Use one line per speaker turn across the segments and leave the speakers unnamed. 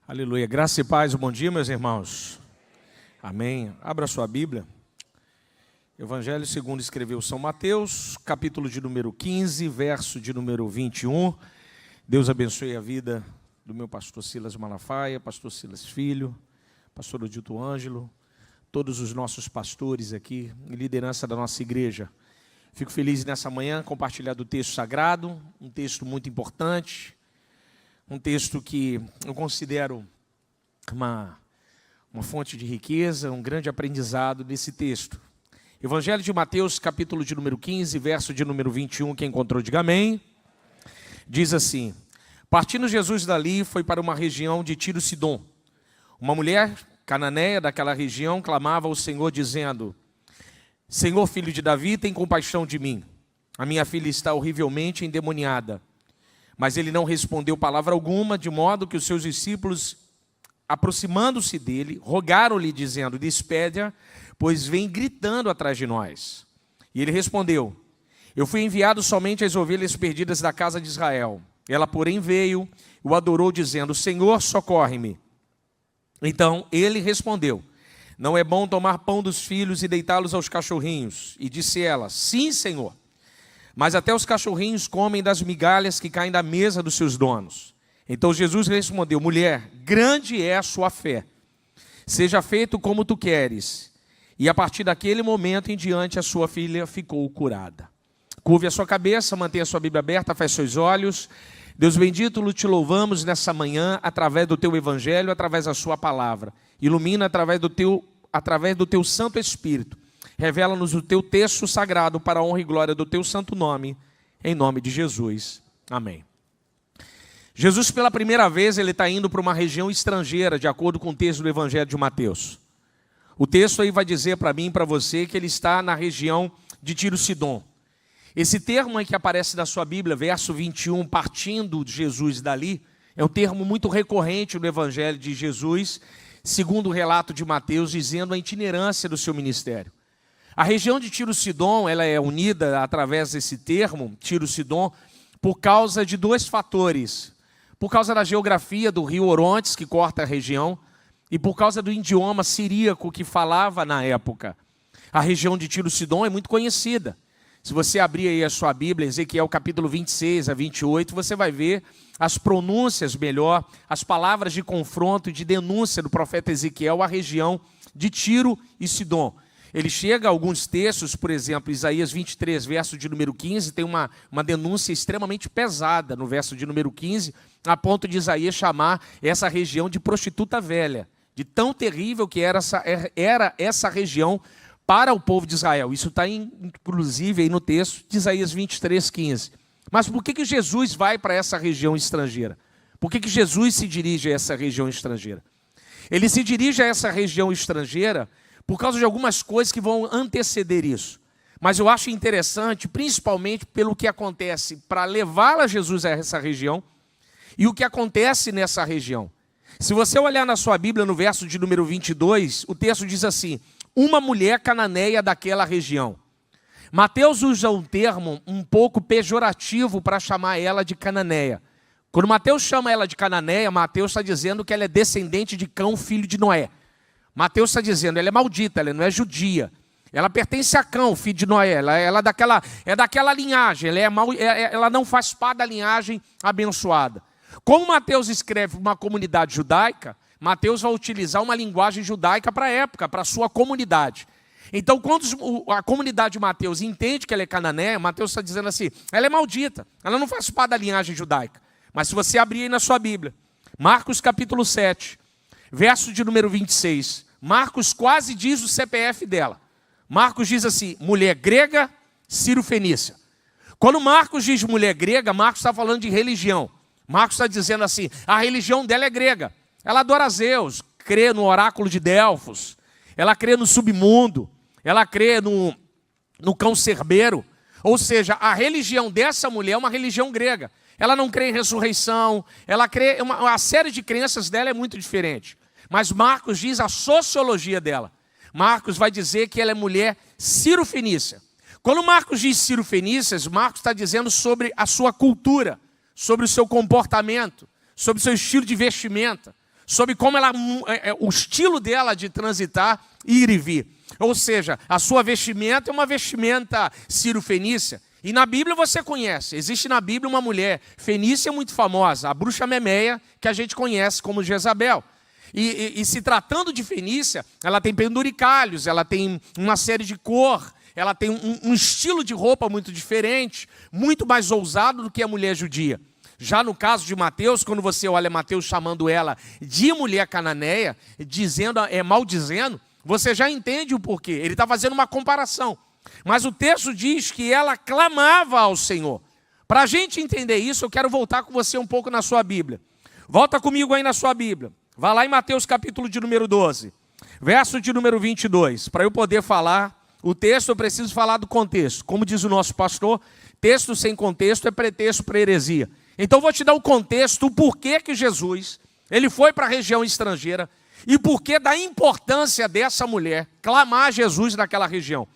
Aleluia. Graça e paz, bom dia, meus irmãos. Amém. Abra sua Bíblia. Evangelho segundo escreveu São Mateus, capítulo de número 15, verso de número 21. Deus abençoe a vida do meu pastor Silas Malafaia, pastor Silas Filho, pastor Odilto Ângelo, todos os nossos pastores aqui, em liderança da nossa igreja. Fico feliz nessa manhã compartilhar do texto sagrado, um texto muito importante, um texto que eu considero uma fonte de riqueza, um grande aprendizado desse texto. Evangelho de Mateus, capítulo de número 15, verso de número 21, quem encontrou, diga amém. Diz assim: partindo Jesus dali, foi para uma região de Tiro e Sidom. Uma mulher cananeia daquela região clamava ao Senhor, dizendo: Senhor, filho de Davi, tem compaixão de mim. A minha filha está horrivelmente endemoniada. Mas ele não respondeu palavra alguma, de modo que os seus discípulos, aproximando-se dele, rogaram-lhe, dizendo: despede-a, pois vem gritando atrás de nós. E ele respondeu: eu fui enviado somente às ovelhas perdidas da casa de Israel. Ela, porém, veio, o adorou, dizendo: Senhor, socorre-me. Então ele respondeu: não é bom tomar pão dos filhos e deitá-los aos cachorrinhos. E disse ela: sim, Senhor, mas até os cachorrinhos comem das migalhas que caem da mesa dos seus donos. Então Jesus respondeu: mulher, grande é a sua fé, seja feito como tu queres. E a partir daquele momento em diante a sua filha ficou curada. Curve a sua cabeça, mantenha a sua Bíblia aberta, feche seus olhos. Deus bendito, te louvamos nessa manhã, através do teu evangelho, através da sua palavra. Ilumina através do teu Santo Espírito. Revela-nos o teu texto sagrado para a honra e glória do teu santo nome, em nome de Jesus. Amém. Jesus, pela primeira vez, ele está indo para uma região estrangeira, de acordo com o texto do Evangelho de Mateus. O texto aí vai dizer para mim e para você que ele está na região de Tiro e Sidom. Esse termo aí que aparece na sua Bíblia, verso 21, partindo de Jesus dali, é um termo muito recorrente no Evangelho de Jesus, segundo o relato de Mateus, dizendo a itinerância do seu ministério. A região de Tiro e Sidom, ela é unida através desse termo, Tiro e Sidom, por causa de dois fatores. Por causa da geografia do rio Orontes, que corta a região, e por causa do idioma siríaco que falava na época. A região de Tiro e Sidom é muito conhecida. Se você abrir aí a sua Bíblia, Ezequiel capítulo 26 a 28, você vai ver as pronúncias melhor, as palavras de confronto e de denúncia do profeta Ezequiel à região de Tiro e Sidom. Ele chega a alguns textos, por exemplo, Isaías 23, verso de número 15, tem uma denúncia extremamente pesada no verso de número 15, a ponto de Isaías chamar essa região de prostituta velha, de tão terrível que era essa região para o povo de Israel. Isso está inclusive aí no texto de Isaías 23, 15. Mas por que Jesus vai para essa região estrangeira? Por que Jesus se dirige a essa região estrangeira? Ele se dirige a essa região estrangeira por causa de algumas coisas que vão anteceder isso. Mas eu acho interessante, principalmente pelo que acontece para levá-la Jesus a essa região e o que acontece nessa região. Se você olhar na sua Bíblia, no verso de número 22, o texto diz assim: uma mulher cananeia daquela região. Mateus usa um termo um pouco pejorativo para chamar ela de cananeia. Quando Mateus chama ela de cananeia, Mateus está dizendo que ela é descendente de Cão, filho de Noé. Mateus está dizendo, ela é maldita, ela não é judia. Ela pertence a Cão, filho de Noé. Ela é daquela linhagem, ela não faz parte da linhagem abençoada. Como Mateus escreve uma comunidade judaica, Mateus vai utilizar uma linguagem judaica para a época, para a sua comunidade. Então, quando a comunidade de Mateus entende que ela é cananeia, Mateus está dizendo assim, ela é maldita, ela não faz parte da linhagem judaica. Mas se você abrir aí na sua Bíblia, Marcos capítulo 7, verso de número 26, Marcos quase diz o CPF dela. Marcos diz assim, mulher grega, Sírio-Fenícia. Quando Marcos diz mulher grega, Marcos está falando de religião. Marcos está dizendo assim, a religião dela é grega. Ela adora Zeus, crê no oráculo de Delfos, ela crê no submundo, ela crê no cão cerbeiro. Ou seja, a religião dessa mulher é uma religião grega. Ela não crê em ressurreição, ela crê, a série de crenças dela é muito diferente. Mas Marcos diz a sociologia dela. Marcos vai dizer que ela é mulher Sírio-Fenícia. Quando Marcos diz Sírio-Fenícias, Marcos está dizendo sobre a sua cultura, sobre o seu comportamento, sobre o seu estilo de vestimenta, sobre como o estilo dela de transitar, ir e vir. Ou seja, a sua vestimenta é uma vestimenta sírio-fenícia. E na Bíblia você conhece, existe na Bíblia uma mulher fenícia muito famosa, a bruxa Memeia, que a gente conhece como Jezabel. E se tratando de Fenícia, ela tem penduricalhos, ela tem uma série de cor, ela tem um estilo de roupa muito diferente, muito mais ousado do que a mulher judia. Já no caso de Mateus, quando você olha Mateus chamando ela de mulher cananeia, maldizendo, você já entende o porquê. Ele está fazendo uma comparação. Mas o texto diz que ela clamava ao Senhor. Para a gente entender isso, eu quero voltar com você um pouco na sua Bíblia. Volta comigo aí na sua Bíblia. Vá lá em Mateus capítulo de número 12, verso de número 22. Para eu poder falar o texto, eu preciso falar do contexto. Como diz o nosso pastor, texto sem contexto é pretexto para heresia. Então vou te dar o contexto, o porquê que Jesus ele foi para a região estrangeira e porquê da importância dessa mulher clamar a Jesus naquela região.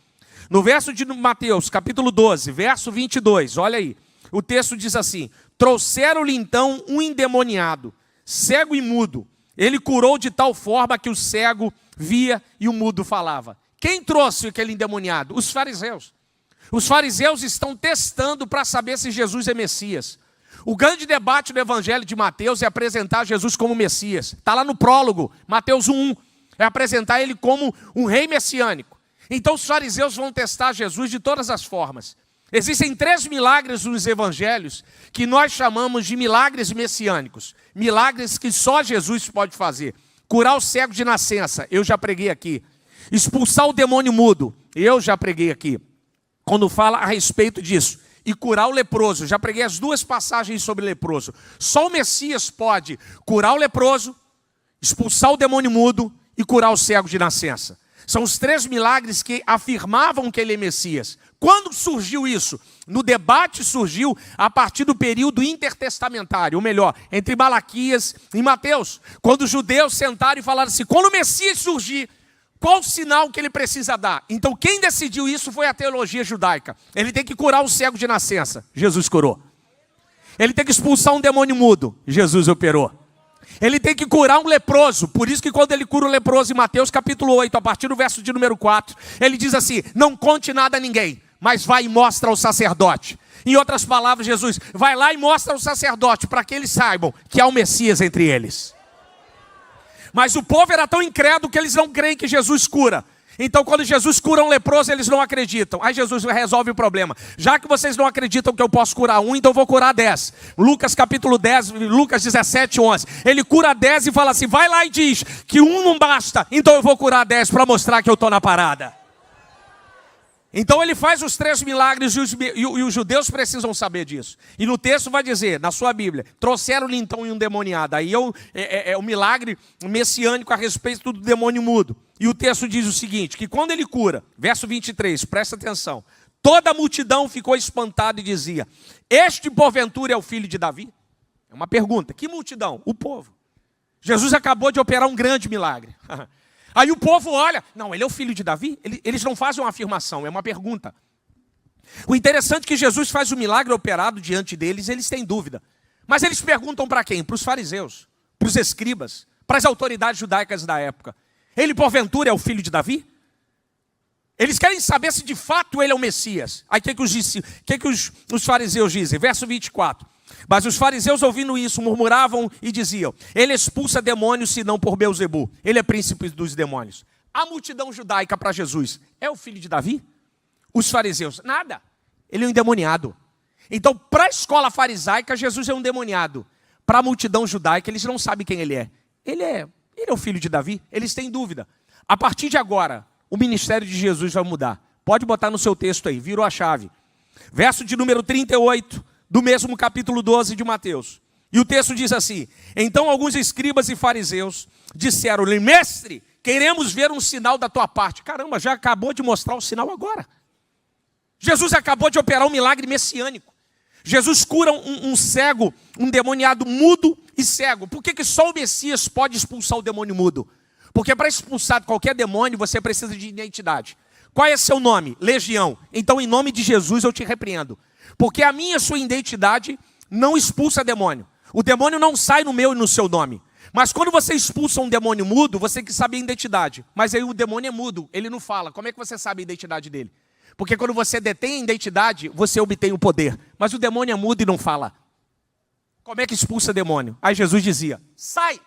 No verso de Mateus, capítulo 12, verso 22, olha aí. O texto diz assim: trouxeram-lhe então um endemoniado, cego e mudo. Ele curou de tal forma que o cego via e o mudo falava. Quem trouxe aquele endemoniado? Os fariseus. Os fariseus estão testando para saber se Jesus é Messias. O grande debate do evangelho de Mateus é apresentar Jesus como Messias. Está lá no prólogo, Mateus 1. É apresentar ele como um rei messiânico. Então os fariseus vão testar Jesus de todas as formas. Existem 3 milagres nos evangelhos que nós chamamos de milagres messiânicos. Milagres que só Jesus pode fazer. Curar o cego de nascença, eu já preguei aqui. Expulsar o demônio mudo, eu já preguei aqui. Quando fala a respeito disso. E curar o leproso, já preguei as 2 passagens sobre leproso. Só o Messias pode curar o leproso, expulsar o demônio mudo e curar o cego de nascença. São os 3 milagres que afirmavam que ele é Messias. Quando surgiu isso? No debate surgiu a partir do período intertestamentário, ou melhor, entre Malaquias e Mateus. Quando os judeus sentaram e falaram assim, quando o Messias surgir, qual o sinal que ele precisa dar? Então quem decidiu isso foi a teologia judaica. Ele tem que curar o cego de nascença. Jesus curou. Ele tem que expulsar um demônio mudo. Jesus operou. Ele tem que curar um leproso. Por isso que quando ele cura o leproso em Mateus capítulo 8, a partir do verso de número 4, ele diz assim, não conte nada a ninguém, mas vai e mostra ao sacerdote. Em outras palavras, Jesus vai lá e mostra ao sacerdote para que eles saibam que há um Messias entre eles. Mas o povo era tão incrédulo que eles não creem que Jesus cura. Então quando Jesus cura um leproso, eles não acreditam. Aí Jesus resolve o problema. Já que vocês não acreditam que eu posso curar um, então eu vou curar 10. Lucas capítulo 10, Lucas 17, 11. Ele cura 10 e fala assim, vai lá e diz que um não basta, então eu vou curar 10 para mostrar que eu estou na parada. Então ele faz os 3 milagres e os judeus precisam saber disso. E no texto vai dizer, na sua Bíblia, trouxeram-lhe então um endemoniado. Aí é o milagre messiânico a respeito do demônio mudo. E o texto diz o seguinte, que quando ele cura, verso 23, presta atenção. Toda a multidão ficou espantada e dizia, este porventura é o filho de Davi? É uma pergunta, que multidão? O povo. Jesus acabou de operar um grande milagre. Aí o povo olha, não, ele é o filho de Davi? Eles não fazem uma afirmação, é uma pergunta. O interessante é que Jesus faz o milagre operado diante deles, eles têm dúvida. Mas eles perguntam para quem? Para os fariseus, para os escribas, para as autoridades judaicas da época. Ele porventura é o filho de Davi? Eles querem saber se de fato ele é o Messias. Aí o que os fariseus dizem? Verso 24. Mas os fariseus ouvindo isso murmuravam e diziam, ele expulsa demônios senão por Beelzebu. Ele é príncipe dos demônios. A multidão judaica para Jesus, é o filho de Davi? Os fariseus, nada. Ele é um endemoniado. Então para a escola farisaica, Jesus é um endemoniado. Para a multidão judaica, eles não sabem quem ele é. Ele é o filho de Davi? Eles têm dúvida. A partir de agora, o ministério de Jesus vai mudar. Pode botar no seu texto aí, virou a chave. Verso de número 38. Do mesmo capítulo 12 de Mateus. E o texto diz assim, então alguns escribas e fariseus disseram-lhe, mestre, queremos ver um sinal da tua parte. Caramba, já acabou de mostrar o sinal agora. Jesus acabou de operar um milagre messiânico. Jesus cura um cego, um endemoniado mudo e cego. Por que só o Messias pode expulsar o demônio mudo? Porque para expulsar qualquer demônio, você precisa de identidade. Qual é seu nome? Legião. Então em nome de Jesus eu te repreendo. Porque a minha e sua identidade não expulsa demônio. O demônio não sai no meu e no seu nome. Mas quando você expulsa um demônio mudo, você que sabe a identidade. Mas aí o demônio é mudo, ele não fala. Como é que você sabe a identidade dele? Porque quando você detém a identidade, você obtém o poder. Mas o demônio é mudo e não fala. Como é que expulsa demônio? Aí Jesus dizia, sai!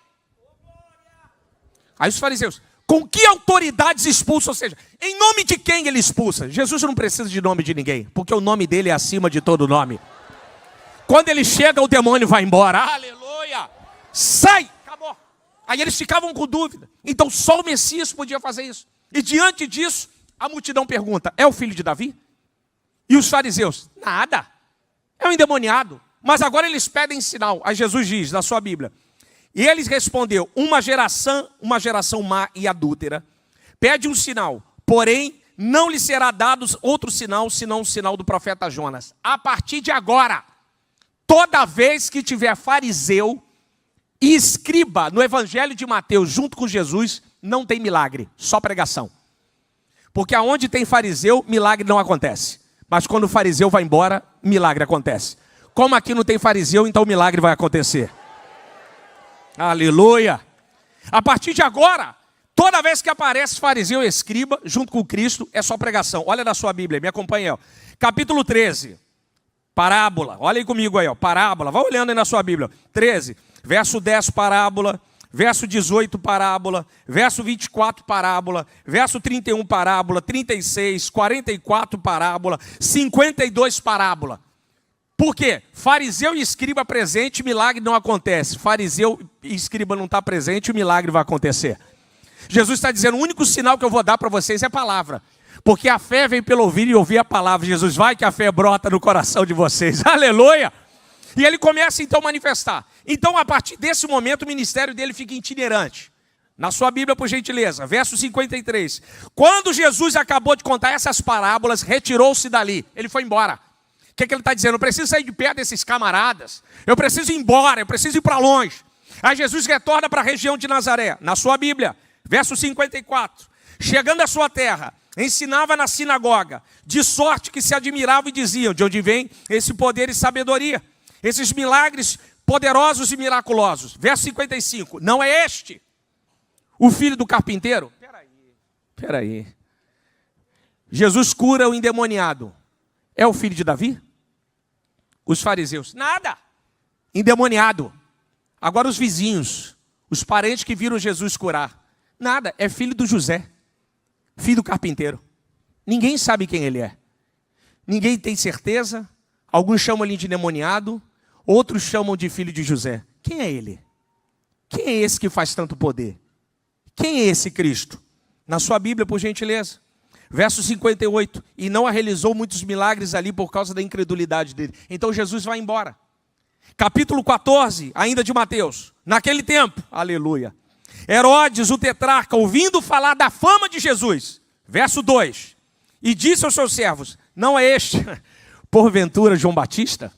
Aí os fariseus, com que autoridades expulsa? Ou seja, em nome de quem ele expulsa? Jesus não precisa de nome de ninguém, porque o nome dele é acima de todo nome. Quando ele chega, o demônio vai embora. Aleluia! Sai! Acabou. Aí eles ficavam com dúvida. Então só o Messias podia fazer isso. E diante disso, a multidão pergunta, é o filho de Davi? E os fariseus, nada. É um endemoniado. Mas agora eles pedem sinal. Aí Jesus diz, na sua Bíblia, e eles respondeu, uma geração má e adúltera, pede um sinal, porém não lhe será dado outro sinal, senão o sinal do profeta Jonas. A partir de agora, toda vez que tiver fariseu e escriba no Evangelho de Mateus junto com Jesus, não tem milagre, só pregação. Porque aonde tem fariseu, milagre não acontece. Mas quando o fariseu vai embora, milagre acontece. Como aqui não tem fariseu, então o milagre vai acontecer. Aleluia! A partir de agora, toda vez que aparece fariseu e escriba, junto com Cristo, é só pregação. Olha na sua Bíblia, me acompanha aí, ó. Capítulo 13, parábola. Olha aí comigo aí, ó, parábola. Vai olhando aí na sua Bíblia. 13, verso 10, parábola. Verso 18, parábola. Verso 24, parábola. Verso 31, parábola. 36, 44, parábola. 52, parábola. Por quê? Fariseu e escriba presente, milagre não acontece. Fariseu e escriba não está presente, o milagre vai acontecer. Jesus está dizendo, o único sinal que eu vou dar para vocês é a palavra. Porque a fé vem pelo ouvir e ouvir a palavra. Jesus, vai que a fé brota no coração de vocês. Aleluia! E ele começa então a manifestar. Então, a partir desse momento, o ministério dele fica itinerante. Na sua Bíblia, por gentileza, verso 53. Quando Jesus acabou de contar essas parábolas, retirou-se dali. Ele foi embora. O que ele está dizendo? Eu preciso sair de perto desses camaradas. Eu preciso ir embora, eu preciso ir para longe. Aí Jesus retorna para a região de Nazaré. Na sua Bíblia, verso 54. Chegando à sua terra, ensinava na sinagoga, de sorte que se admiravam e diziam, de onde vem esse poder e sabedoria? Esses milagres poderosos e miraculosos. Verso 55. Não é este o filho do carpinteiro? Peraí. Jesus cura o endemoniado. É o filho de Davi? Os fariseus, nada. Endemoniado. Agora os vizinhos, os parentes que viram Jesus curar. Nada, é filho do José. Filho do carpinteiro. Ninguém sabe quem ele é. Ninguém tem certeza. Alguns chamam ele de endemoniado. Outros chamam de filho de José. Quem é ele? Quem é esse que faz tanto poder? Quem é esse Cristo? Na sua Bíblia, por gentileza. Verso 58, e não realizou muitos milagres ali por causa da incredulidade dele. Então Jesus vai embora. Capítulo 14, ainda de Mateus. Naquele tempo, aleluia, Herodes, o tetrarca, ouvindo falar da fama de Jesus. Verso 2, e disse aos seus servos, não é este, porventura, João Batista?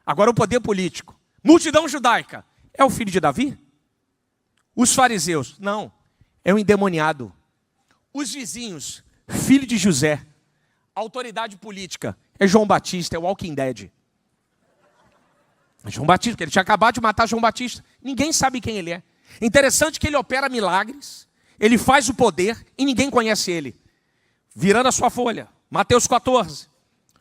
Agora o poder político. Multidão judaica, é o filho de Davi? Os fariseus, não, é um endemoniado. Os vizinhos, filho de José. A autoridade política é João Batista, é o Walking Dead. João Batista, porque ele tinha acabado de matar João Batista. Ninguém sabe quem ele é. Interessante que ele opera milagres, ele faz o poder e ninguém conhece ele. Virando a sua folha, Mateus 14,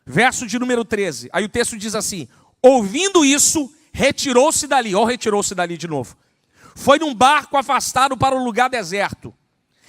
verso de número 13. Aí o texto diz assim, ouvindo isso, retirou-se dali. Ó, retirou-se dali de novo. Foi num barco afastado para um lugar deserto.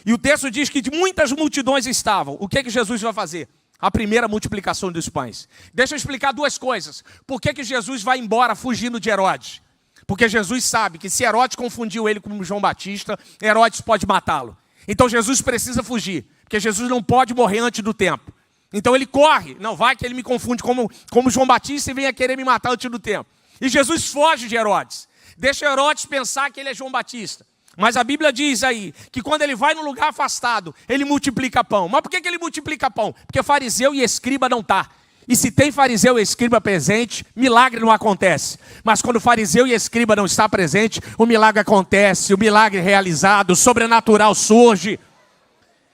E o texto diz que muitas multidões estavam. O que Jesus vai fazer? A primeira multiplicação dos pães. Deixa eu explicar duas coisas. Por que Jesus vai embora fugindo de Herodes? Porque Jesus sabe que se Herodes confundiu ele com João Batista, Herodes pode matá-lo. Então Jesus precisa fugir. Porque Jesus não pode morrer antes do tempo. Então ele corre. Não vai que ele me confunde como João Batista e venha querer me matar antes do tempo. E Jesus foge de Herodes. Deixa Herodes pensar que ele é João Batista. Mas a Bíblia diz aí, que quando ele vai num lugar afastado, ele multiplica pão. Mas por que ele multiplica pão? Porque fariseu e escriba não está. E se tem fariseu e escriba presente, milagre não acontece. Mas quando fariseu e escriba não está presente, o milagre acontece, o milagre é realizado, o sobrenatural surge.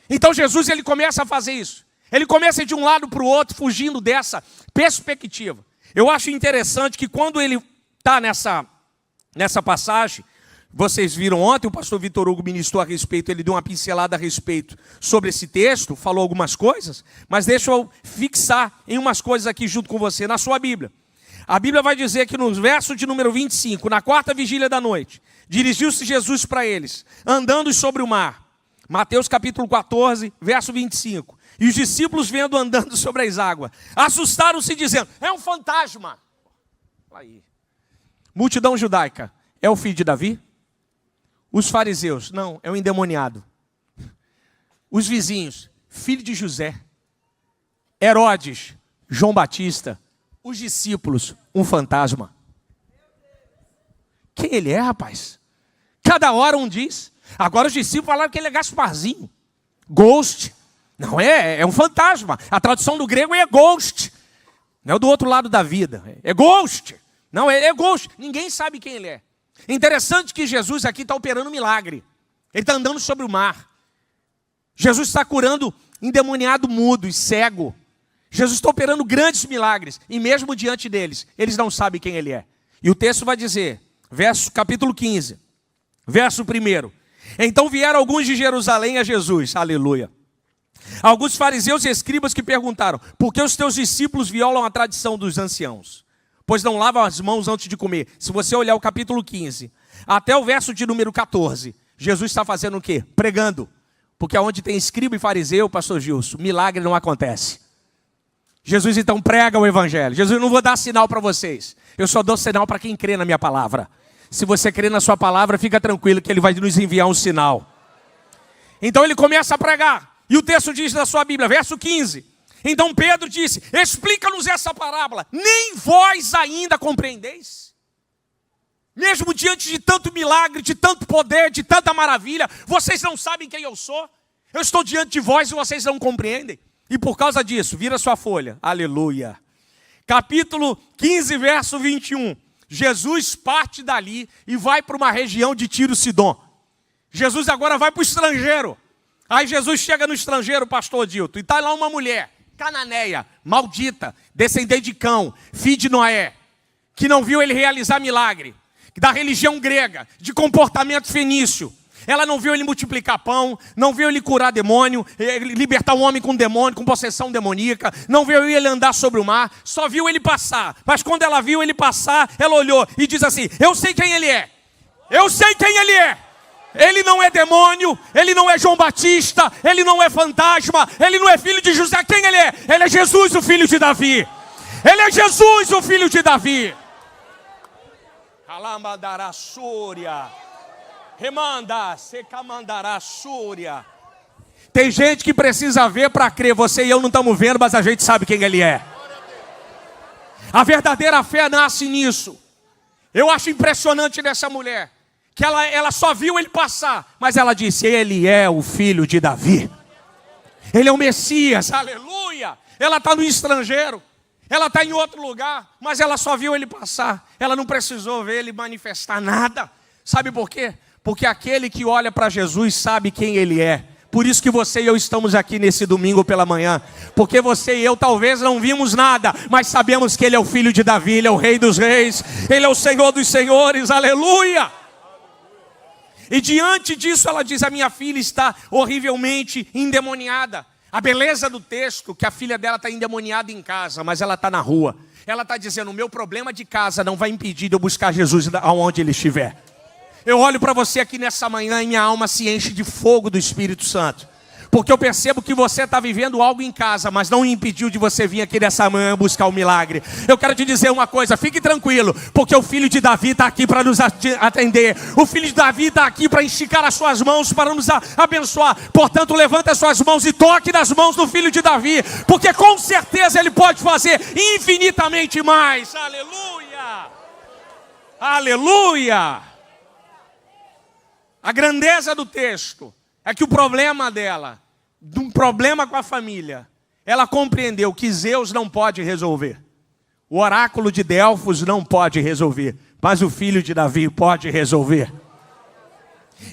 Então Jesus ele começa a fazer isso. Ele começa de um lado para o outro, fugindo dessa perspectiva. Eu acho interessante que quando ele está nessa passagem. Vocês viram ontem, o pastor Vitor Hugo ministrou a respeito, ele deu uma pincelada a respeito sobre esse texto, falou algumas coisas, mas deixa eu fixar em umas coisas aqui junto com você, na sua Bíblia. A Bíblia vai dizer que no verso de número 25, na quarta vigília da noite, dirigiu-se Jesus para eles, andando sobre o mar. Mateus capítulo 14, verso 25. E os discípulos vendo andando sobre as águas, assustaram-se dizendo, é um fantasma. Aí. Multidão judaica, é o filho de Davi? Os fariseus, não, é um endemoniado. Os vizinhos, filho de José. Herodes, João Batista. Os discípulos, um fantasma. Quem ele é, rapaz? Cada hora um diz. Agora os discípulos falaram que ele é Gasparzinho. Ghost. Não é um fantasma. A tradução do grego é ghost. Não é do outro lado da vida. É ghost. Não, ele é ghost. Ninguém sabe quem ele é. Interessante que Jesus aqui está operando um milagre. Ele está andando sobre o mar. Jesus está curando endemoniado mudo e cego. Jesus está operando grandes milagres. E mesmo diante deles, eles não sabem quem ele é. E o texto vai dizer, capítulo 15, verso 1. Então vieram alguns de Jerusalém a Jesus. Aleluia. Alguns fariseus e escribas que perguntaram, por que os teus discípulos violam a tradição dos anciãos? Pois não lavam as mãos antes de comer. Se você olhar o capítulo 15, até o verso de número 14, Jesus está fazendo o quê? Pregando. Porque onde tem escriba e fariseu, pastor Gilson, milagre não acontece. Jesus então prega o evangelho. Jesus, não vou dar sinal para vocês. Eu só dou sinal para quem crê na minha palavra. Se você crê na sua palavra, fica tranquilo que ele vai nos enviar um sinal. Então ele começa a pregar. E o texto diz na sua Bíblia, verso 15. Então Pedro disse, explica-nos essa parábola. Nem vós ainda compreendeis? Mesmo diante de tanto milagre, de tanto poder, de tanta maravilha, vocês não sabem quem eu sou? Eu estou diante de vós e vocês não compreendem. E por causa disso, vira sua folha. Aleluia. Capítulo 15, verso 21. Jesus parte dali e vai para uma região de Tiro e Sidom. Jesus agora vai para o estrangeiro. Aí Jesus chega no estrangeiro, pastor Dilton, e está lá uma mulher, cananeia, maldita, descendente de Cão, filho de Noé, que não viu ele realizar milagre, da religião grega, de comportamento fenício. Ela não viu ele multiplicar pão, não viu ele curar demônio, libertar um homem com demônio, com possessão demoníaca, não viu ele andar sobre o mar, só viu ele passar. Mas quando ela viu ele passar, ela olhou e diz assim, eu sei quem ele é, eu sei quem ele é. Ele não é demônio, ele não é João Batista, ele não é fantasma, ele não é filho de José. Quem ele é? Ele é Jesus, o filho de Davi. Ele é Jesus, o filho de Davi. Remanda, secamandará súria. Tem gente que precisa ver para crer. Você e eu não estamos vendo, mas a gente sabe quem ele é. A verdadeira fé nasce nisso. Eu acho impressionante nessa mulher que ela só viu ele passar, mas ela disse, ele é o filho de Davi. Ele é o Messias, aleluia. Ela está no estrangeiro, ela está em outro lugar, mas ela só viu ele passar. Ela não precisou ver ele manifestar nada. Sabe por quê? Porque aquele que olha para Jesus sabe quem ele é. Por isso que você e eu estamos aqui nesse domingo pela manhã. Porque você e eu talvez não vimos nada, mas sabemos que ele é o filho de Davi, ele é o rei dos reis, ele é o Senhor dos senhores, aleluia. E diante disso ela diz, a minha filha está horrivelmente endemoniada. A beleza do texto, que a filha dela está endemoniada em casa, mas ela está na rua. Ela está dizendo, o meu problema de casa não vai impedir de eu buscar Jesus aonde ele estiver. Eu olho para você aqui nessa manhã e minha alma se enche de fogo do Espírito Santo. Porque eu percebo que você está vivendo algo em casa, mas não impediu de você vir aqui nessa manhã buscar o milagre. Eu quero te dizer uma coisa, fique tranquilo, porque o filho de Davi está aqui para nos atender. O filho de Davi está aqui para esticar as suas mãos, para nos abençoar. Portanto, levanta as suas mãos e toque nas mãos do filho de Davi, porque com certeza ele pode fazer infinitamente mais. Aleluia! Aleluia! A grandeza do texto é que o problema dela, de um problema com a família, ela compreendeu que Zeus não pode resolver. O oráculo de Delfos não pode resolver, mas o filho de Davi pode resolver.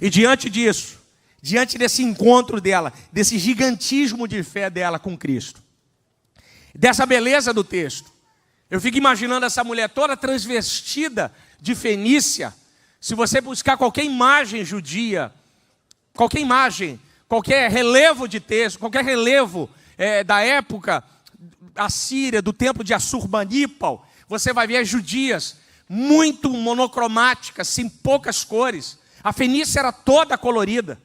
E diante disso, diante desse encontro dela, desse gigantismo de fé dela com Cristo, dessa beleza do texto, eu fico imaginando essa mulher toda transvestida de fenícia, Se você buscar qualquer imagem judia, qualquer imagem, qualquer relevo de texto, qualquer relevo da época assíria, do templo de Assurbanipal, você vai ver as judias muito monocromáticas, sem poucas cores. A fenícia era toda colorida.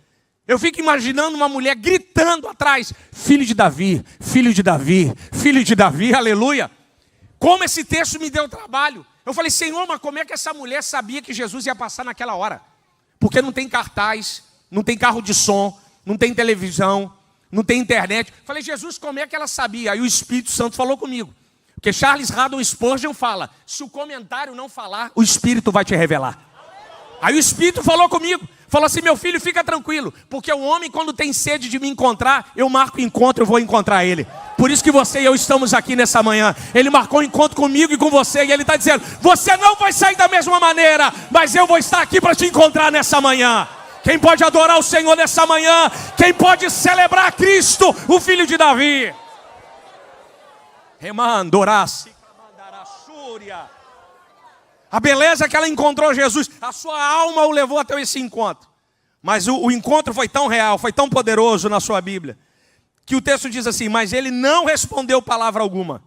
Eu fico imaginando uma mulher gritando atrás, filho de Davi, filho de Davi, filho de Davi, aleluia. Como esse texto me deu trabalho. Eu falei, Senhor, mas como é que essa mulher sabia que Jesus ia passar naquela hora? Porque não tem cartaz, não tem carro de som, não tem televisão, não tem internet. Eu falei, Jesus, como é que ela sabia? Aí o Espírito Santo falou comigo. Porque Charles Haddon Spurgeon fala, se o comentário não falar, o Espírito vai te revelar. Aí o Espírito falou comigo, falou assim, meu filho, fica tranquilo, porque o homem quando tem sede de me encontrar, eu marco o encontro, eu vou encontrar ele. Por isso que você e eu estamos aqui nessa manhã. Ele marcou um encontro comigo e com você, e ele está dizendo, você não vai sair da mesma maneira, mas eu vou estar aqui para te encontrar nessa manhã. Quem pode adorar o Senhor nessa manhã? Quem pode celebrar Cristo, o Filho de Davi? A beleza que ela encontrou Jesus, a sua alma o levou até esse encontro. Mas o encontro foi tão real, foi tão poderoso na sua Bíblia, que o texto diz assim, mas ele não respondeu palavra alguma.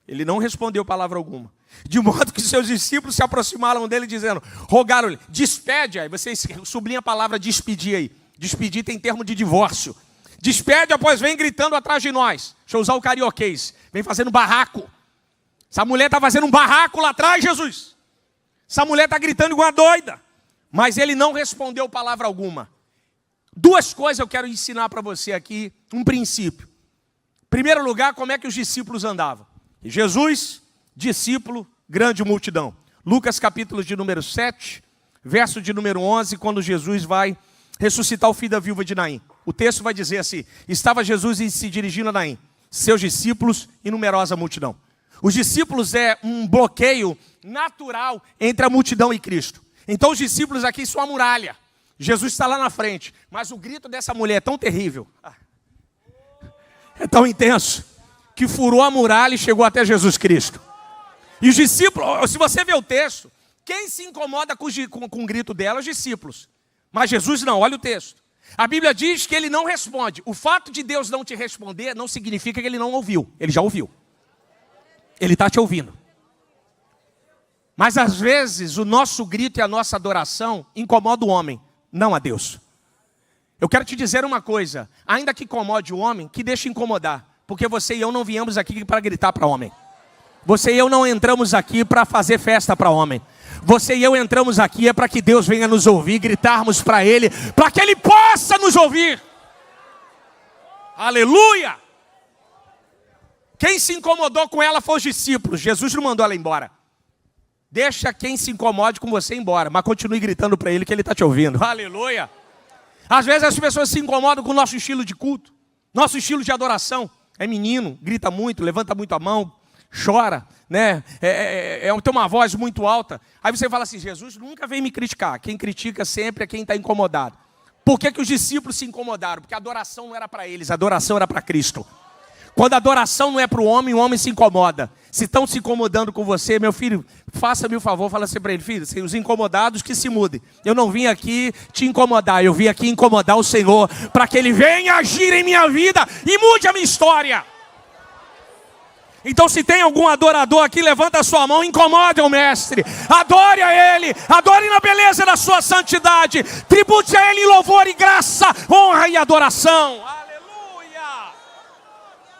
Ele não respondeu palavra alguma. De modo que seus discípulos se aproximaram dele dizendo, rogaram-lhe, despede, aí vocês sublinham a palavra despedir aí. Despedir tem termo de divórcio. Despede, pois vem gritando atrás de nós. Deixa eu usar o carioquês. Vem fazendo barraco. Essa mulher está fazendo um barraco lá atrás, Jesus. Essa mulher está gritando igual uma doida. Mas ele não respondeu palavra alguma. Duas coisas eu quero ensinar para você aqui. Um princípio. Em primeiro lugar, como é que os discípulos andavam? Jesus, discípulo, grande multidão. Lucas capítulo de número 7, verso de número 11, quando Jesus vai ressuscitar o filho da viúva de Naim. O texto vai dizer assim, estava Jesus se dirigindo a Naim, seus discípulos e numerosa multidão. Os discípulos é um bloqueio natural entre a multidão e Cristo. Então os discípulos aqui são a muralha. Jesus está lá na frente, mas o grito dessa mulher é tão terrível, é tão intenso, que furou a muralha e chegou até Jesus Cristo. E os discípulos, se você ver o texto, quem se incomoda com o grito dela? Os discípulos. Mas Jesus não, olha o texto. A Bíblia diz que ele não responde. O fato de Deus não te responder não significa que ele não ouviu. Ele já ouviu. Ele está te ouvindo. Mas às vezes o nosso grito e a nossa adoração incomoda o homem, não a Deus. Eu quero te dizer uma coisa, ainda que incomode o homem, que deixe incomodar. Porque você e eu não viemos aqui para gritar para homem. Você e eu não entramos aqui para fazer festa para homem. Você e eu entramos aqui é para que Deus venha nos ouvir, gritarmos para Ele, para que Ele possa nos ouvir. Aleluia! Quem se incomodou com ela foi os discípulos. Jesus não mandou ela embora. Deixa quem se incomode com você embora, mas continue gritando para Ele que Ele está te ouvindo. Aleluia! Às vezes as pessoas se incomodam com o nosso estilo de culto, nosso estilo de adoração. É menino, grita muito, levanta muito a mão, chora, né? Tem uma voz muito alta. Aí você fala assim, Jesus nunca vem me criticar. Quem critica sempre é quem está incomodado. Por que os discípulos se incomodaram? Porque a adoração não era para eles, a adoração era para Cristo. Quando a adoração não é para o homem se incomoda. Se estão se incomodando com você, meu filho, faça-me o favor, fala assim para ele, filho, os incomodados que se mudem. Eu não vim aqui te incomodar, eu vim aqui incomodar o Senhor, para que Ele venha agir em minha vida e mude a minha história. Então se tem algum adorador aqui, levanta a sua mão, incomode o Mestre, adore a Ele, adore na beleza da sua santidade, tribute a Ele em louvor e graça, honra e adoração.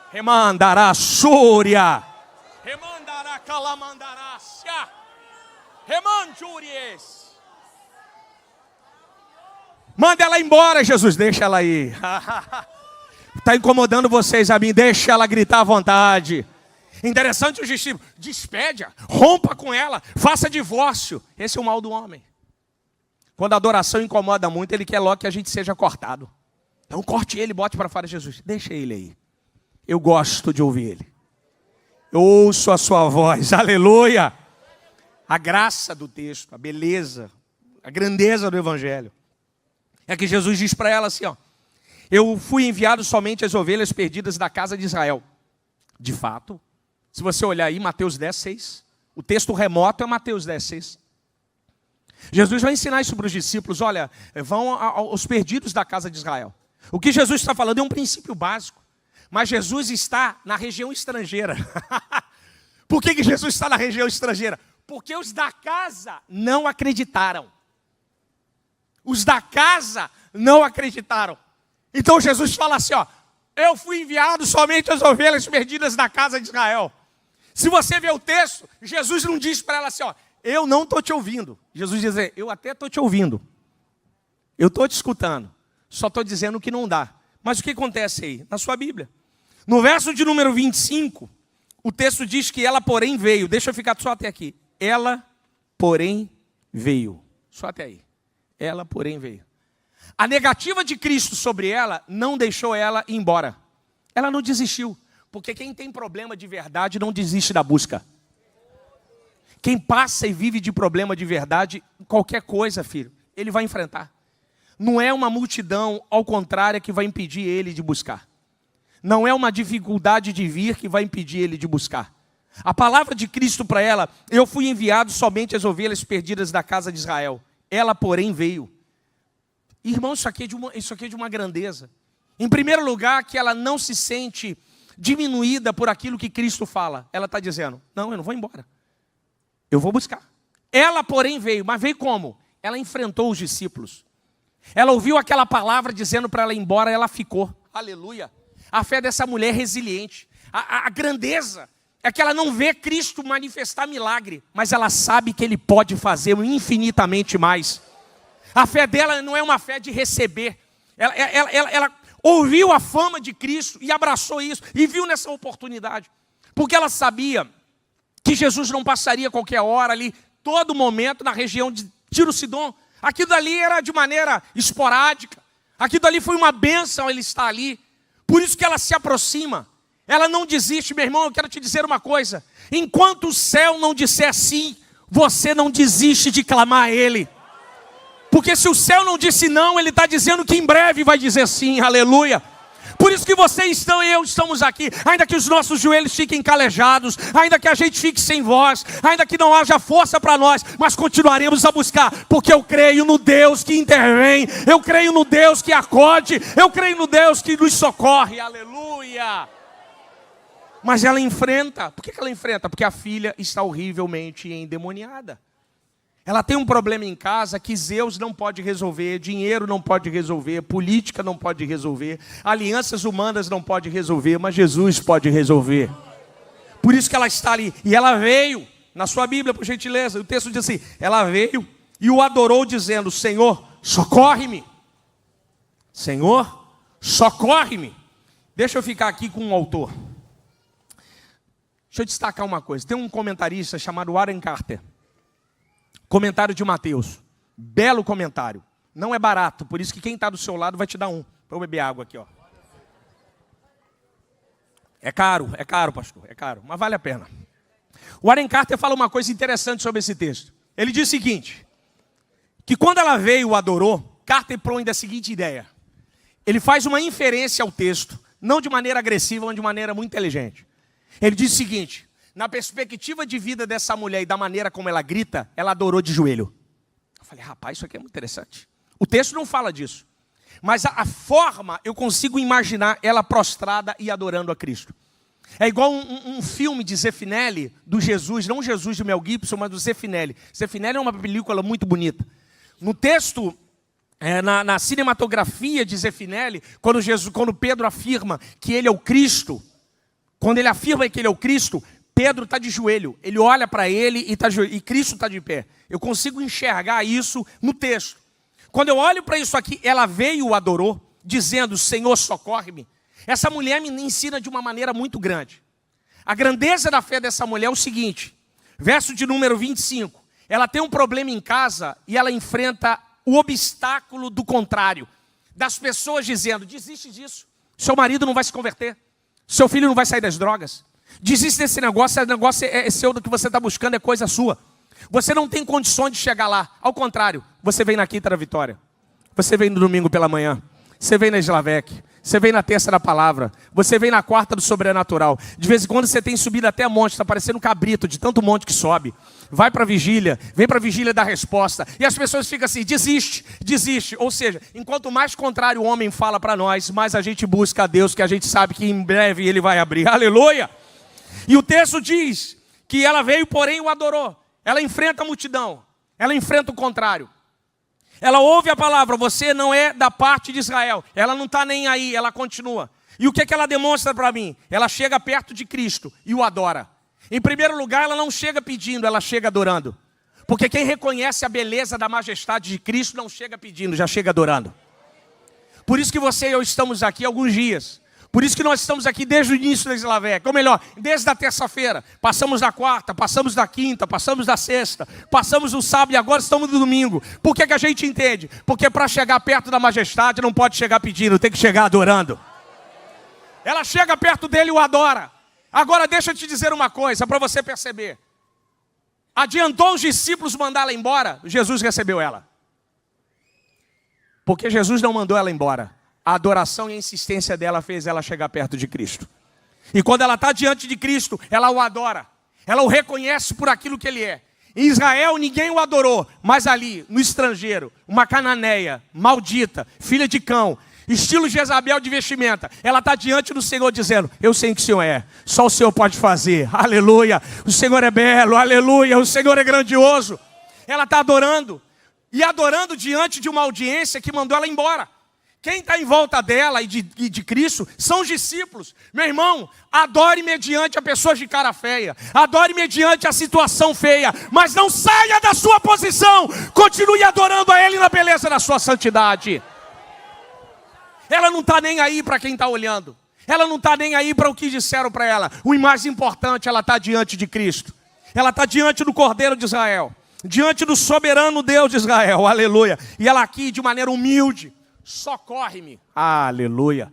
Remandará Súria, remandará Calamandarácia, remanjúries. Manda ela embora, Jesus, deixa ela ir. Está incomodando vocês a mim, deixa ela gritar à vontade. Interessante os discípulos, despede-a, rompa com ela, faça divórcio. Esse é o mal do homem. Quando a adoração incomoda muito, ele quer logo que a gente seja cortado. Então corte ele, bote para fora, Jesus, deixa ele aí. Eu gosto de ouvir Ele. Eu ouço a sua voz. Aleluia. A graça do texto, a beleza, a grandeza do Evangelho. É que Jesus diz para ela assim, ó. Eu fui enviado somente às ovelhas perdidas da casa de Israel. De fato, se você olhar aí, Mateus 10, 6. O texto remoto é Mateus 10, 6. Jesus vai ensinar isso para os discípulos. Olha, vão aos perdidos da casa de Israel. O que Jesus está falando é um princípio básico. Mas Jesus está na região estrangeira. Por que Jesus está na região estrangeira? Porque os da casa não acreditaram. Os da casa não acreditaram. Então Jesus fala assim, ó, eu fui enviado somente às ovelhas perdidas da casa de Israel. Se você ver o texto, Jesus não diz para ela assim, ó, eu não estou te ouvindo. Jesus diz, eu até estou te ouvindo. Eu estou te escutando. Só estou dizendo que não dá. Mas o que acontece aí? Na sua Bíblia. No verso de número 25, o texto diz que ela, porém, veio. Deixa eu ficar só até aqui. Ela, porém, veio. Só até aí. Ela, porém, veio. A negativa de Cristo sobre ela não deixou ela ir embora. Ela não desistiu. Porque quem tem problema de verdade não desiste da busca. Quem passa e vive de problema de verdade, qualquer coisa, filho, ele vai enfrentar. Não é uma multidão, ao contrário, que vai impedir ele de buscar. Não é uma dificuldade de vir que vai impedir ele de buscar. A palavra de Cristo para ela, eu fui enviado somente às ovelhas perdidas da casa de Israel. Ela, porém, veio. Irmão, isso aqui é de uma grandeza. Em primeiro lugar, que ela não se sente diminuída por aquilo que Cristo fala. Ela está dizendo, não, eu não vou embora. Eu vou buscar. Ela, porém, veio. Mas veio como? Ela enfrentou os discípulos. Ela ouviu aquela palavra dizendo para ela ir embora, ela ficou. Aleluia. A fé dessa mulher é resiliente. A grandeza é que ela não vê Cristo manifestar milagre, mas ela sabe que Ele pode fazer infinitamente mais. A fé dela não é uma fé de receber. Ela ouviu a fama de Cristo e abraçou isso. E viu nessa oportunidade. Porque ela sabia que Jesus não passaria qualquer hora ali, todo momento na região de Tiro-Sidom. Aquilo ali era de maneira esporádica. Aquilo ali foi uma bênção ele estar ali. Por isso que ela se aproxima. Ela não desiste, meu irmão, eu quero te dizer uma coisa. Enquanto o céu não disser sim, você não desiste de clamar a Ele. Porque se o céu não disse não, Ele está dizendo que em breve vai dizer sim, aleluia. Por isso que vocês estão e eu estamos aqui, ainda que os nossos joelhos fiquem calejados, ainda que a gente fique sem voz, ainda que não haja força para nós, mas continuaremos a buscar, porque eu creio no Deus que intervém, eu creio no Deus que acode, eu creio no Deus que nos socorre, aleluia. Mas ela enfrenta, por que ela enfrenta? Porque a filha está horrivelmente endemoniada. Ela tem um problema em casa que Zeus não pode resolver, dinheiro não pode resolver, política não pode resolver, alianças humanas não pode resolver, mas Jesus pode resolver. Por isso que ela está ali. E ela veio, na sua Bíblia, por gentileza, o texto diz assim, ela veio e o adorou dizendo, Senhor, socorre-me. Senhor, socorre-me. Deixa eu ficar aqui com um autor. Deixa eu destacar uma coisa. Tem um comentarista chamado Warren Carter. Comentário de Mateus. Belo comentário. Não é barato, por isso que quem está do seu lado vai te dar um. Para eu beber água aqui, ó. É caro, pastor, é caro, mas vale a pena. O Warren Carter fala uma coisa interessante sobre esse texto. Ele diz o seguinte, que quando ela veio e o adorou, Carter põe da seguinte ideia. Ele faz uma inferência ao texto, não de maneira agressiva, mas de maneira muito inteligente. Ele diz o seguinte, na perspectiva de vida dessa mulher e da maneira como ela grita, ela adorou de joelho. Eu falei, rapaz, isso aqui é muito interessante. O texto não fala disso. Mas a forma, eu consigo imaginar ela prostrada e adorando a Cristo. É igual um filme de Zeffirelli, do Jesus, não Jesus de Mel Gibson, mas do Zeffirelli. Zeffirelli é uma película muito bonita. No texto, na cinematografia de Zeffirelli, quando Pedro afirma que ele é o Cristo, quando ele afirma que ele é o Cristo, Pedro está de joelho, ele olha para ele e Cristo está de pé. Eu consigo enxergar isso no texto. Quando eu olho para isso aqui, ela veio e o adorou, dizendo, Senhor, socorre-me. Essa mulher me ensina de uma maneira muito grande. A grandeza da fé dessa mulher é o seguinte, verso de número 25. Ela tem um problema em casa e ela enfrenta o obstáculo do contrário. Das pessoas dizendo, desiste disso, seu marido não vai se converter, seu filho não vai sair das drogas. Desiste desse negócio, esse negócio é seu, do que você está buscando é coisa sua. Você não tem condições de chegar lá. Ao contrário, você vem na quinta da vitória. Você vem no domingo pela manhã. Você vem na Slavec. Você vem na terça da palavra. Você vem na quarta do sobrenatural. De vez em quando você tem subido até monte, está parecendo um cabrito de tanto monte que sobe. vai para a vigília, vem para a vigília da resposta. E as pessoas ficam assim, desiste, desiste. Ou seja, enquanto mais contrário o homem fala para nós, mais a gente busca a Deus, que a gente sabe que em breve Ele vai abrir. Aleluia! E o texto diz que ela veio, porém o adorou. Ela enfrenta a multidão, ela enfrenta o contrário. Ela ouve a palavra, você não é da parte de Israel. Ela não está nem aí, ela continua. E o que ela demonstra para mim? Ela chega perto de Cristo e o adora. Em primeiro lugar, ela não chega pedindo, ela chega adorando. Porque quem reconhece a beleza da majestade de Cristo não chega pedindo, já chega adorando. Por isso que você e eu estamos aqui há alguns dias. Por isso que nós estamos aqui desde o início da Islaveca. Ou melhor, desde a terça-feira. Passamos da quarta, passamos da quinta, passamos da sexta, passamos do sábado e agora estamos no domingo. Por que a gente entende? Porque para chegar perto da majestade não pode chegar pedindo, tem que chegar adorando. Ela chega perto dele e o adora. Agora deixa eu te dizer uma coisa para você perceber. Adiantou os discípulos mandá-la embora, Jesus recebeu ela. Porque Jesus não mandou ela embora. A adoração e a insistência dela fez ela chegar perto de Cristo. E quando ela está diante de Cristo, ela o adora. Ela o reconhece por aquilo que ele é. Em Israel ninguém o adorou, mas ali, no estrangeiro, uma cananeia, maldita, filha de cão, estilo Jezabel de vestimenta, ela está diante do Senhor dizendo, eu sei que o Senhor é, só o Senhor pode fazer, aleluia, o Senhor é belo, aleluia, o Senhor é grandioso. Ela está adorando, e adorando diante de uma audiência que mandou ela embora. Quem está em volta dela e de Cristo são os discípulos. Meu irmão, adore mediante a pessoas de cara feia. Adore mediante a situação feia. Mas não saia da sua posição. Continue adorando a Ele na beleza da sua santidade. Ela não está nem aí para quem está olhando. Ela não está nem aí para o que disseram para ela. O mais importante, ela está diante de Cristo. Ela está diante do Cordeiro de Israel. Diante do soberano Deus de Israel. Aleluia. E ela aqui de maneira humilde. Socorre-me. Aleluia.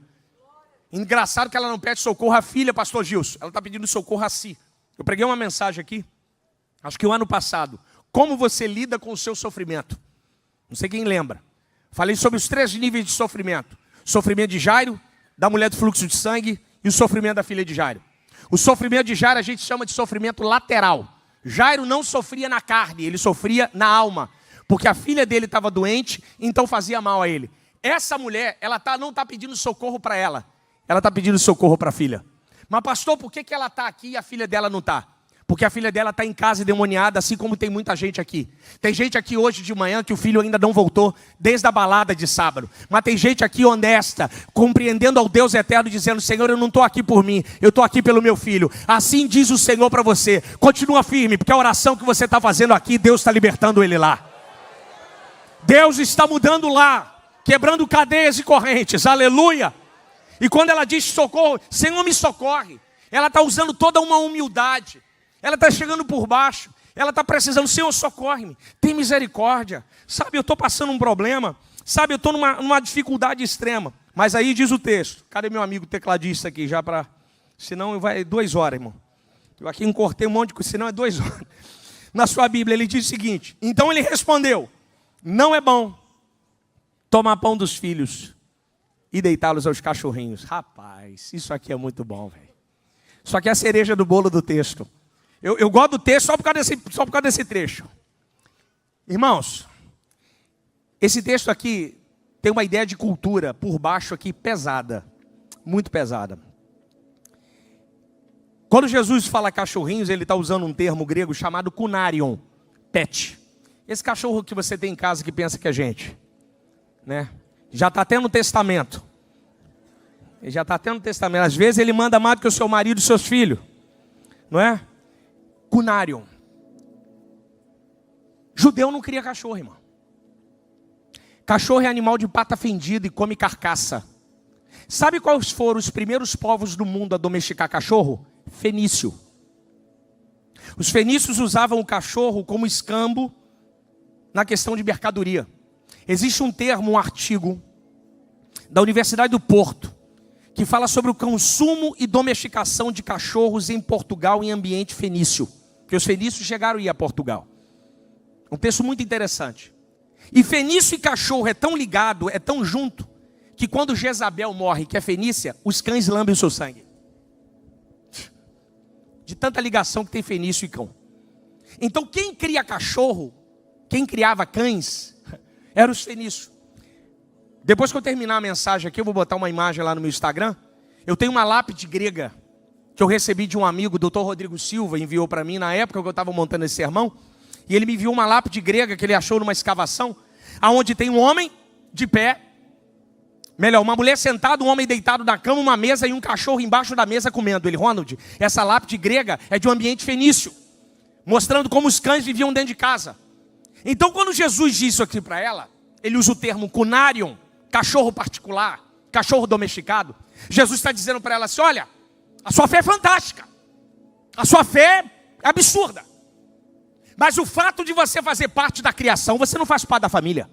Engraçado que ela não pede socorro à filha, pastor Gilson. Ela está pedindo socorro a si. Eu preguei uma mensagem aqui, acho que o ano passado. Como você lida com o seu sofrimento? Não sei quem lembra. Falei sobre os 3 níveis de sofrimento. Sofrimento de Jairo, da mulher do fluxo de sangue e o sofrimento da filha de Jairo. O sofrimento de Jairo a gente chama de sofrimento lateral. Jairo não sofria na carne, ele sofria na alma. Porque a filha dele estava doente, então fazia mal a ele. Essa mulher, ela não está pedindo socorro para ela. Ela está pedindo socorro para a filha. Mas pastor, por que ela está aqui e a filha dela não está? Porque a filha dela está em casa endemoniada, assim como tem muita gente aqui. Tem gente aqui hoje de manhã que o filho ainda não voltou, desde a balada de sábado. Mas tem gente aqui honesta, compreendendo ao Deus eterno, dizendo, Senhor, eu não estou aqui por mim, eu estou aqui pelo meu filho. Assim diz o Senhor para você. Continua firme, porque a oração que você está fazendo aqui, Deus está libertando ele lá. Deus está mudando lá. Quebrando cadeias e correntes, aleluia. E quando ela diz socorro, Senhor me socorre. Ela está usando toda uma humildade. Ela está chegando por baixo. Ela está precisando, Senhor socorre-me. Tem misericórdia. Sabe, eu estou passando um problema. Sabe, eu estou numa dificuldade extrema. Mas aí diz o texto. Cadê meu amigo tecladista aqui? Já para... Senão vai 2 horas, irmão. Eu aqui encortei um monte de coisa, senão é 2 horas. Na sua Bíblia ele diz o seguinte. Então ele respondeu, não é bom tomar pão dos filhos e deitá-los aos cachorrinhos. Rapaz, isso aqui é muito bom, velho. Isso aqui é a cereja do bolo do texto. Eu gosto do texto só por causa desse trecho. Irmãos, esse texto aqui tem uma ideia de cultura por baixo aqui pesada. Muito pesada. Quando Jesus fala cachorrinhos, ele está usando um termo grego chamado kunarion, pet. Esse cachorro que você tem em casa que pensa que é gente. Né? Já está tendo testamento. Ele já está tendo testamento. Às vezes ele manda mais do que o seu marido e os seus filhos. Não é? Kunarion. Judeu não cria cachorro, irmão. Cachorro é animal de pata fendida e come carcaça. Sabe quais foram os primeiros povos do mundo a domesticar cachorro? Fenício. Os fenícios usavam o cachorro como escambo na questão de mercadoria. Existe um termo, um artigo da Universidade do Porto que fala sobre o consumo e domesticação de cachorros em Portugal em ambiente fenício. Porque os fenícios chegaram a ir a Portugal. Um texto muito interessante. E fenício e cachorro é tão ligado, é tão junto, que quando Jezabel morre, que é fenícia, os cães lambem o seu sangue. De tanta ligação que tem fenício e cão. Então quem cria cachorro, quem criava cães, eram os fenícios. Depois que eu terminar a mensagem aqui, eu vou botar uma imagem lá no meu Instagram. Eu tenho uma lápide grega que eu recebi de um amigo, o Dr. Rodrigo Silva, enviou para mim na época que eu estava montando esse sermão. E ele me enviou uma lápide grega que ele achou numa escavação, aonde tem um homem de pé, melhor, uma mulher sentada, um homem deitado na cama, uma mesa e um cachorro embaixo da mesa comendo. Ele, Ronald, essa lápide grega é de um ambiente fenício, mostrando como os cães viviam dentro de casa. Então quando Jesus diz isso aqui para ela, ele usa o termo cunarion, cachorro particular, cachorro domesticado. Jesus está dizendo para ela assim, olha, a sua fé é fantástica, a sua fé é absurda, mas o fato de você fazer parte da criação, você não faz parte da família.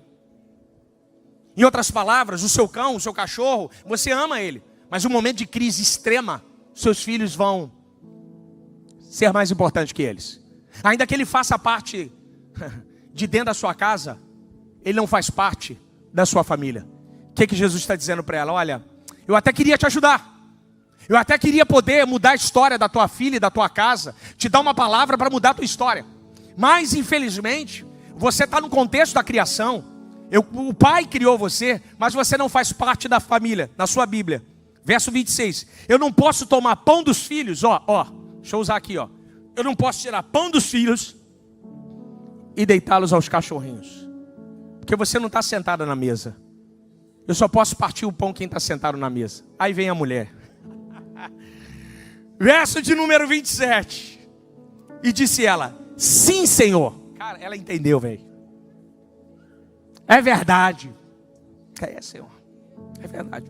Em outras palavras, o seu cão, o seu cachorro, você ama ele, mas no momento de crise extrema, seus filhos vão ser mais importantes que eles. Ainda que ele faça parte de dentro da sua casa, ele não faz parte da sua família. O que Jesus está dizendo para ela? Olha, eu até queria te ajudar. Eu até queria poder mudar a história da tua filha e da tua casa. Te dar uma palavra para mudar a tua história. Mas, infelizmente, você está no contexto da criação. O pai criou você, mas você não faz parte da família. Na sua Bíblia, verso 26. Eu não posso tomar pão dos filhos. Deixa eu usar aqui, Eu não posso tirar pão dos filhos e deitá-los aos cachorrinhos. Porque você não está sentada na mesa. Eu só posso partir o pão quem está sentado na mesa. Aí vem a mulher. Verso de número 27. E disse ela, sim, Senhor. Cara, ela entendeu, velho. É verdade. É, Senhor. É verdade.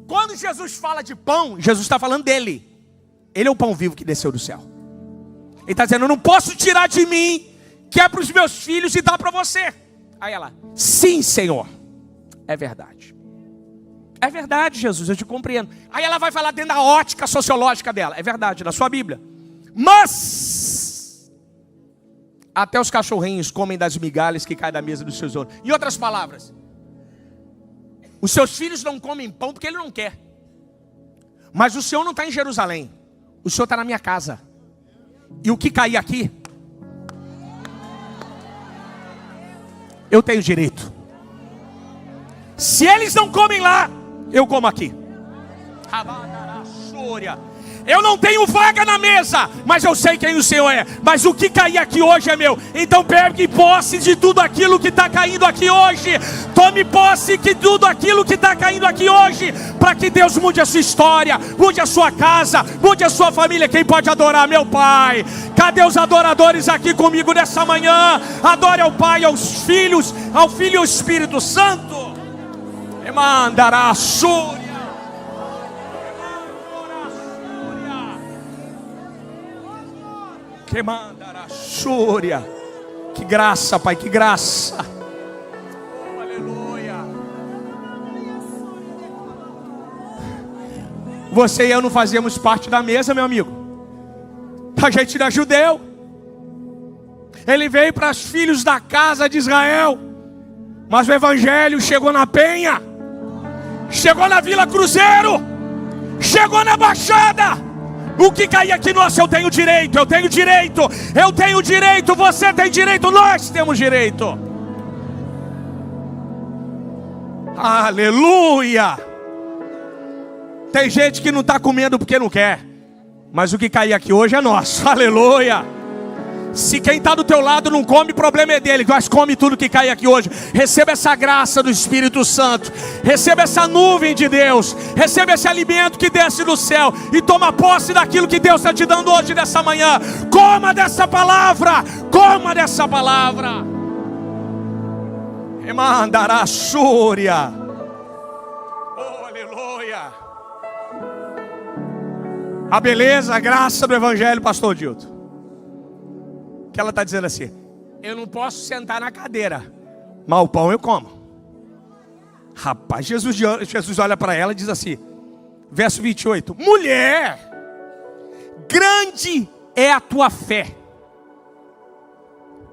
Quando Jesus fala de pão, Jesus está falando dele. Ele é o pão vivo que desceu do céu. Ele está dizendo, eu não posso tirar de mim, que é para os meus filhos e dar para você. Aí ela, sim, Senhor. É verdade. É verdade, Jesus, eu te compreendo. Aí ela vai falar dentro da ótica sociológica dela. É verdade, na sua Bíblia. Mas até os cachorrinhos comem das migalhas que caem da mesa dos seus donos. Em outras palavras, os seus filhos não comem pão porque ele não quer. Mas o Senhor não está em Jerusalém. O Senhor está na minha casa. E o que cair aqui, eu tenho direito. Se eles não comem lá, eu como aqui. Eu não tenho vaga na mesa, mas eu sei quem o Senhor é. Mas o que cair aqui hoje é meu. Então pegue posse de tudo aquilo que está caindo aqui hoje. Tome posse de tudo aquilo que está caindo aqui hoje, para que Deus mude a sua história, mude a sua casa, mude a sua família. Quem pode adorar? Meu Pai. Cadê os adoradores aqui comigo nessa manhã? Adore ao Pai, aos filhos, ao Filho e ao Espírito Santo. Mandará Súria. Que mandará Súria. Que graça, Pai, que graça. Oh, aleluia. Você e eu não fazíamos parte da mesa, meu amigo. A gente não é judeu. Ele veio para os filhos da casa de Israel. Mas o evangelho chegou na Penha. Chegou na Vila Cruzeiro. Chegou na Baixada. O que cair aqui, nossa, eu tenho direito. Eu tenho direito. Eu tenho direito. Você tem direito. Nós temos direito. Aleluia. Tem gente que não está comendo porque não quer. Mas o que cair aqui hoje é nosso. Aleluia. Se quem está do teu lado não come, o problema é dele. Mas come tudo que cai aqui hoje. Receba essa graça do Espírito Santo. Receba essa nuvem de Deus. Receba esse alimento que desce do céu. E toma posse daquilo que Deus está te dando hoje, nessa manhã. Coma dessa palavra. Coma dessa palavra. Mandará Súria. Oh, aleluia. A beleza, a graça do Evangelho, pastor Dilton. Que ela está dizendo assim: eu não posso sentar na cadeira, mas o pão eu como. Rapaz, Jesus olha para ela e diz assim, verso 28: mulher, grande é a tua fé.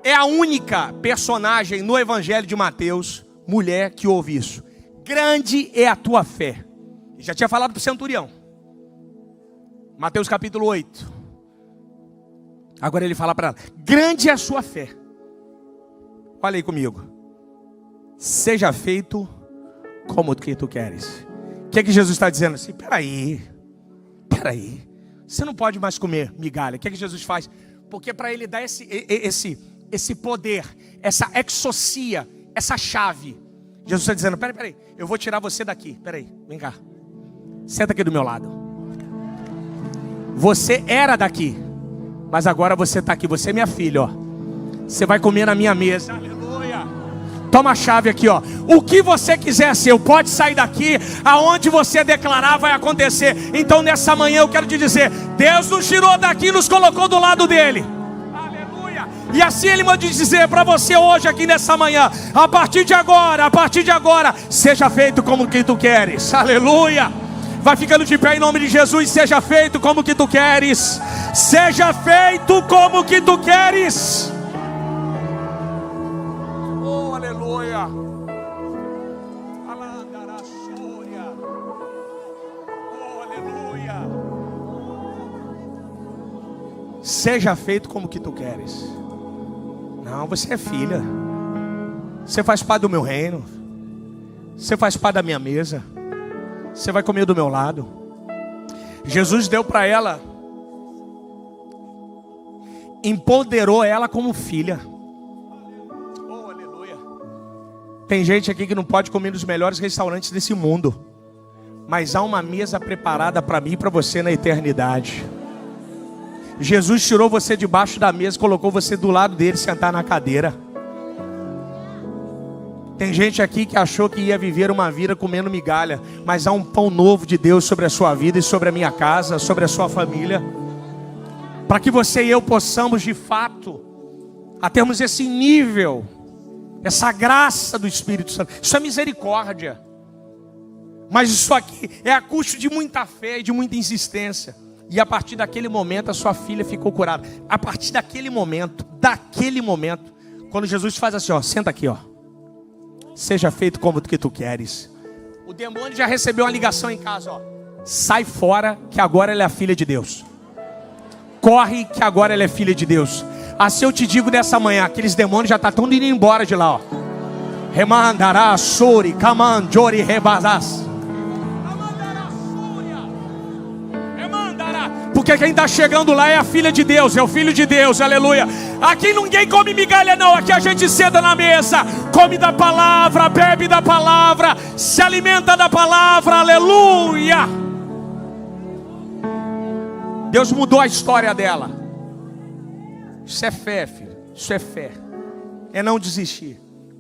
É a única personagem no Evangelho de Mateus, mulher, que ouve isso. Grande é a tua fé. Já tinha falado para o centurião. Mateus capítulo 8. Agora ele fala para ela: grande é a sua fé. Olha aí comigo. Seja feito como que tu queres. O que é que Jesus está dizendo assim? Peraí. Você não pode mais comer migalha. O que é que Jesus faz? Porque para ele dar esse poder, essa exousia, essa chave, Jesus está dizendo: peraí, eu vou tirar você daqui. Peraí, vem cá. Senta aqui do meu lado. Você era daqui, mas agora você está aqui. Você é minha filha, ó. Você vai comer na minha mesa. Aleluia. Toma a chave aqui, ó. O que você quiser ser, pode sair daqui. Aonde você declarar vai acontecer. Então nessa manhã eu quero te dizer: Deus nos tirou daqui e nos colocou do lado dele. Aleluia. E assim ele manda dizer para você hoje aqui nessa manhã: a partir de agora, seja feito como que tu queres. Aleluia. Vai ficando de pé em nome de Jesus. Seja feito como que tu queres. Seja feito como que tu queres. Oh, aleluia. Oh, aleluia. Seja feito como que tu queres. Não, você é filha. Você faz parte do meu reino. Você faz parte da minha mesa. Você vai comer do meu lado. Jesus deu para ela, empoderou ela como filha. Oh, aleluia. Tem gente aqui que não pode comer nos melhores restaurantes desse mundo, mas há uma mesa preparada para mim e para você na eternidade. Jesus tirou você debaixo da mesa, colocou você do lado dele, sentar na cadeira. Tem gente aqui que achou que ia viver uma vida comendo migalha, mas há um pão novo de Deus sobre a sua vida e sobre a minha casa, sobre a sua família, para que você e eu possamos de fato a termos esse nível, essa graça do Espírito Santo. Isso é misericórdia, mas isso aqui é a custo de muita fé e de muita insistência. E a partir daquele momento a sua filha ficou curada. A partir daquele momento, quando Jesus faz assim, ó, senta aqui, ó. Seja feito como que tu queres. O demônio já recebeu uma ligação em casa, ó. Sai fora, que agora ela é a filha de Deus. Corre, que agora ela é filha de Deus. Assim eu te digo nessa manhã, aqueles demônios já estão indo embora de lá, ó. Remandará, sori, kamandori, rebazás. Porque quem está chegando lá é a filha de Deus, é o filho de Deus, aleluia. Aqui ninguém come migalha não, aqui a gente senta na mesa, come da palavra, bebe da palavra, se alimenta da palavra, aleluia. Deus mudou a história dela. Isso é fé, filho, isso é fé. É não desistir.